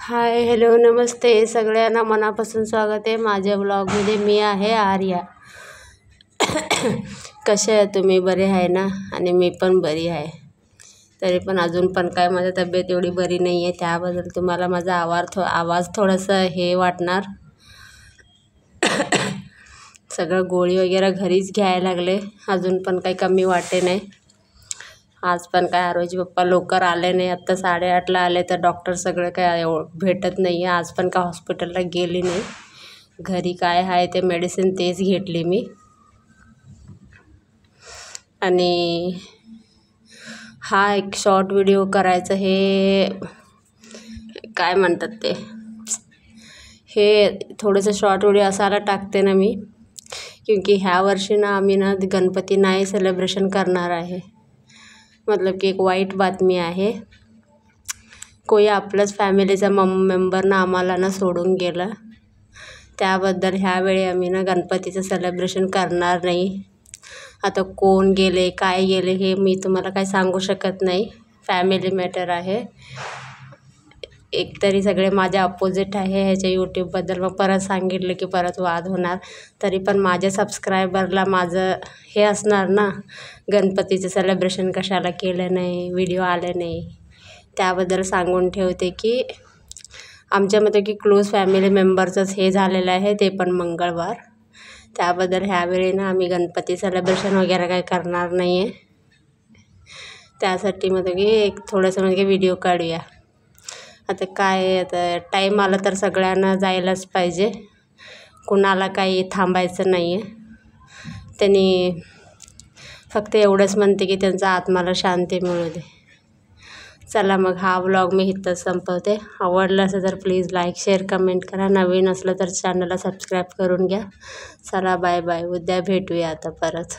Hi hello नमस्ते सगळ्यांना मनापासून स्वागत आहे माझ्या ब्लॉगमध्ये. मी आहे आर्या. कसे आहे तुम्ही? बरे आहे ना? आणि मी पण बरी आहे. तरी पण अजून पण काय माझी तब्येत एवढी बरी नाही आहे, त्याबद्दल तुम्हाला माझा आवाज थोडासा हे वाटणार. सगळं गोळी वगैरे घरीच घ्यायला लागले, अजून पण काही कमी वाटे नाही. आज पण काय आरोजी पप्पा लवकर आले नाही, आत्ता 8:30ला आले. तर डॉक्टर सगळे काय भेटत नाही आहे. आज पण काय हॉस्पिटलला गेली नाही, घरी काय आहे ते मेडिसिन तेच घेतली मी. आणि हा एक शॉर्ट व्हिडिओ करायचं, हे काय म्हणतात ते, हे थोडंसं शॉर्ट व्हिडिओ असायला टाकते ना मी, क्योंकि ह्या वर्षी ना आम्ही ना गणपती नाही सेलिब्रेशन करणार आहे. मतलब की एक वाईट बातमी आहे. कोई आपलंच फॅमिलीचा मेंबर ना आम्हाला ना सोडून गेला, त्याबद्दल ह्यावेळी आम्ही ना गणपतीचं सेलिब्रेशन करणार नाही. आता कोण गेले काय गेले हे मी तुम्हाला काय सांगू शकत नाही, फॅमिली मॅटर आहे. एकतरी सगळे माझ्या अपोजिट आहे ह्याच्या यूट्यूबबद्दल. मग परत सांगितलं की परत वाद होणार. तरी पण माझ्या सबस्क्रायबरला माझं हे असणार ना, गणपतीचं सेलिब्रेशन कशाला केलं नाही, व्हिडिओ आले नाही. त्याबद्दल सांगून ठेवते की आमच्यामध्ये की क्लोज फॅमिली मेंबरचंच हे झालेलं आहे, ते पण मंगळवार. त्याबद्दल ह्यावेळी ना आम्ही गणपती सेलिब्रेशन वगैरे काय करणार नाही आहे. त्यासाठी म्हणजे की एक थोडंसं म्हणजे व्हिडिओ काढूया. आता काय, आता टाईम आला तर सगळ्यांना जायलाच पाहिजे, कुणाला काही थांबायचं नाही आहे. त्यांनी फक्त एवढंच म्हणते की त्यांचा आत्माला शांती मिळू दे. चला मग हा व्लॉग मी इथं संपवते. आवडलं असेल तर प्लीज लाईक शेअर कमेंट करा. नवीन असलं तर चॅनलला सबस्क्राईब करून घ्या. चला बाय बाय, उद्या भेटूया आता परत.